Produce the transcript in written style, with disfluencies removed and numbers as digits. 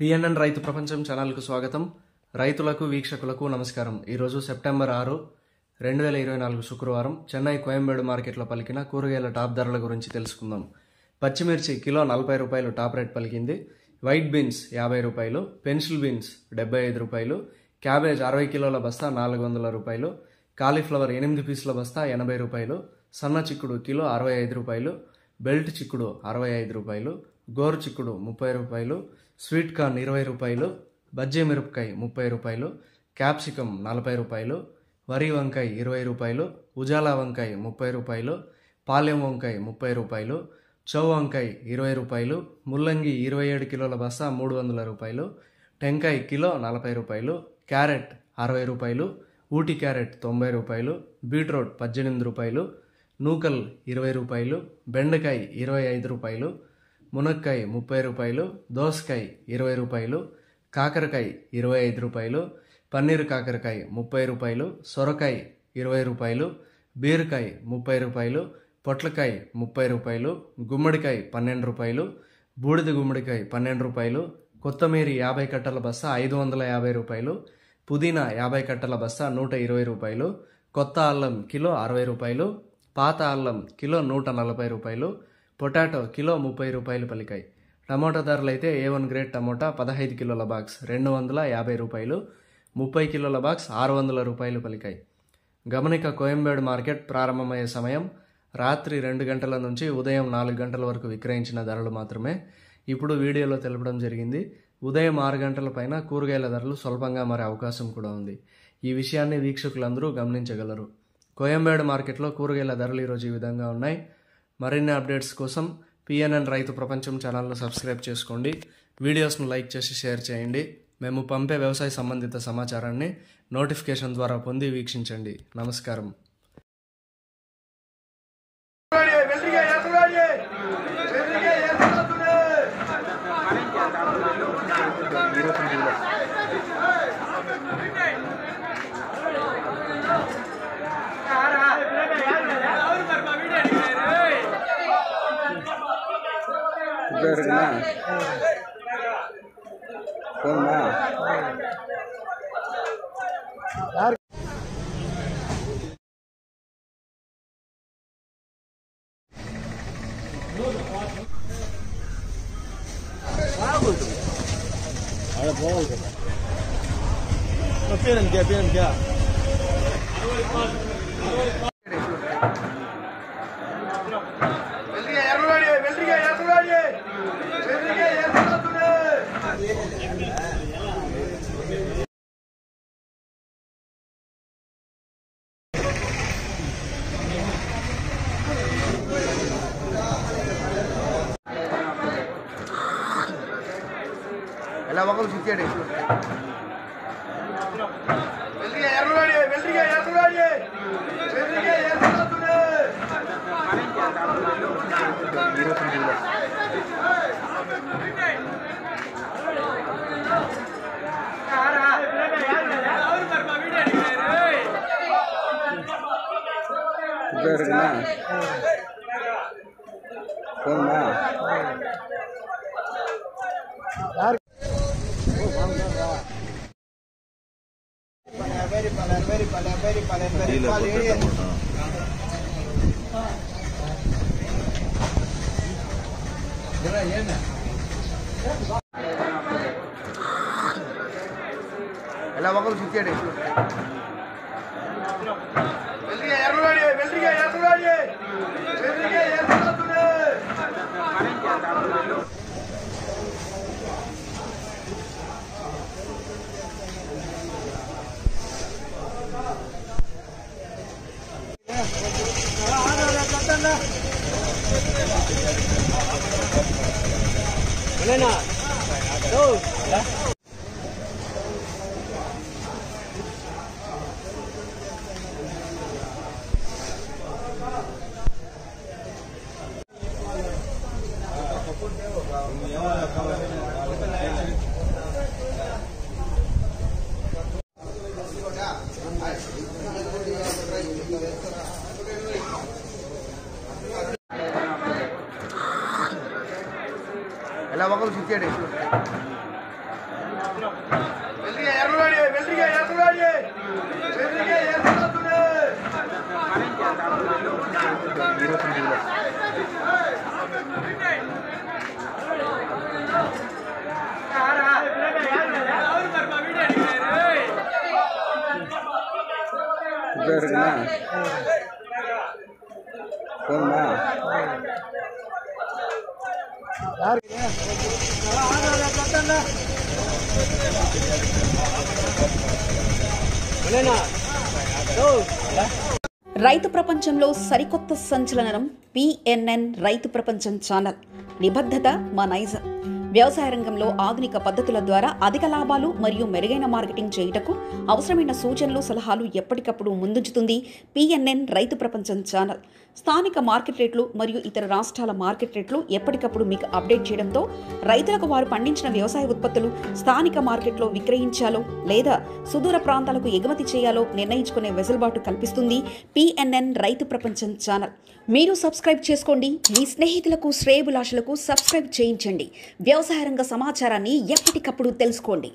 PNN రైతు ప్రపంచం ఛానల్కు స్వాగతం. రైతులకు వీక్షకులకు నమస్కారం. ఈరోజు సెప్టెంబర్ 6, 2024 శుక్రవారం చెన్నై కోయంబేడు మార్కెట్లో పలికిన కూరగాయల టాప్ ధరల గురించి తెలుసుకుందాం. పచ్చిమిర్చి కిలో 40 రూపాయలు టాప్ రేట్ పలికింది. వైట్ బీన్స్ 50 రూపాయలు, పెన్సిల్ బీన్స్ 75 రూపాయలు, క్యాబేజ్ 60 కిలోల బస్తా 400 రూపాయలు, కాలీఫ్లవర్ 8 పీసుల బస్తా 80 రూపాయలు, సన్న చిక్కుడు కిలో 65 రూపాయలు, బెల్ట్ చిక్కుడు 65 రూపాయలు, గోరు చిక్కుడు 30 రూపాయలు, స్వీట్ కార్న్ 20 రూపాయలు, బజ్జీ మిరపకాయ 30 రూపాయలు, క్యాప్సికమ్ 40 రూపాయలు, వరి వంకాయ 20 రూపాయలు, ఉజాలా వంకాయ 30 రూపాయలు, పాలెం వంకాయ 30 రూపాయలు, చౌ వంకాయ 20 రూపాయలు, ముల్లంగి 27 కిలోల బస్తా 300 రూపాయలు, టెంకాయ కిలో 40 రూపాయలు, క్యారెట్ 60 రూపాయలు, ఊటీ క్యారెట్ 90 రూపాయలు, బీట్రూట్ 18 రూపాయలు, నూకల్ 20 రూపాయలు, బెండకాయ 25 రూపాయలు, మునక్కాయ 30 రూపాయలు, దోసకాయ 20 రూపాయలు, కాకరకాయ 25 రూపాయలు, పన్నీర్ కాకరకాయ 30 రూపాయలు, సొరకాయ 20 రూపాయలు, బీరకాయ 30 రూపాయలు, పొట్లకాయ 30 రూపాయలు, గుమ్మడికాయ 12 రూపాయలు, బూడిద గుమ్మడికాయ 12 రూపాయలు, కొత్తమీరి 50 కట్టల బస్తా 550 రూపాయలు, పుదీనా 50 కట్టల బస్తా 120 రూపాయలు, కొత్త అల్లం కిలో 60 రూపాయలు, పాత అల్లం కిలో 140 రూపాయలు, పొటాటో కిలో 30 రూపాయలు పలికాయి. టమోటా ధరలు అయితే A1 గ్రేడ్ టమోటా 15 కిలోల బాక్స్ 250 రూపాయలు, 30 కిలోల బాక్స్ 600 రూపాయలు పలికాయి. గమనిక కోయంబేడు మార్కెట్ ప్రారంభమయ్యే సమయం రాత్రి 2 గంటల నుంచి ఉదయం 4 గంటల వరకు విక్రయించిన ధరలు మాత్రమే ఇప్పుడు వీడియోలో తెలపడం జరిగింది. ఉదయం 6 గంటల పైన కూరగాయల ధరలు స్వల్పంగా మారే అవకాశం కూడా ఉంది. ఈ విషయాన్ని వీక్షకులందరూ గమనించగలరు. కోయంబేడు మార్కెట్లో కూరగాయల ధరలు ఈరోజు ఈ విధంగా ఉన్నాయి. మరిన్ని అప్డేట్స్ కోసం పిఎన్ఎన్ రైతు ప్రపంచం ఛానల్ను సబ్స్క్రైబ్ చేసుకోండి. వీడియోస్ను లైక్ చేసి షేర్ చేయండి. మేము పంపే వ్యవసాయ సంబంధిత సమాచారాన్ని నోటిఫికేషన్ ద్వారా పొంది వీక్షించండి. నమస్కారం. ఎలా ఒకరు చిచ్చాడు ఎలా ఒకరు చిచ్చాడు ఎలా ఒకరు చిచ్చాడు పోయిందా రైతు ప్రపంచంలో సరికొత్త సంచలనం పిఎన్ఎన్ రైతు ప్రపంచం ఛానల్. నిబద్ధత మా నైజం. వ్యవసాయ రంగంలో ఆధునిక పద్ధతుల ద్వారా అధిక లాభాలు మరియు మెరుగైన మార్కెటింగ్ చేయుటకు అవసరమైన సూచనలు, సలహాలు ఎప్పటికప్పుడు ముందుంచుతుంది పిఎన్ఎన్ రైతు ప్రపంచం ఛానల్. స్థానిక మార్కెట్ రేట్లు మరియు ఇతర రాష్ట్రాల మార్కెట్ రేట్లు ఎప్పటికప్పుడు మీకు అప్డేట్ చేయడంతో రైతులకు వారు పండించిన వ్యవసాయ ఉత్పత్తులు స్థానిక మార్కెట్లో విక్రయించాలో లేదా సుదూర ప్రాంతాలకు ఎగుమతి చేయాలో నిర్ణయించుకునే వెసులుబాటు కల్పిస్తుంది పిఎన్ఎన్ రైతు ప్రపంచం ఛానల్. మీరు సబ్స్క్రైబ్ చేసుకోండి. మీ స్నేహితులకు, శ్రేయోభిలాషులకు సబ్స్క్రైబ్ చేయించండి. వ్యవసాయ రంగ సమాచారాన్ని ఎప్పటికప్పుడు తెలుసుకోండి.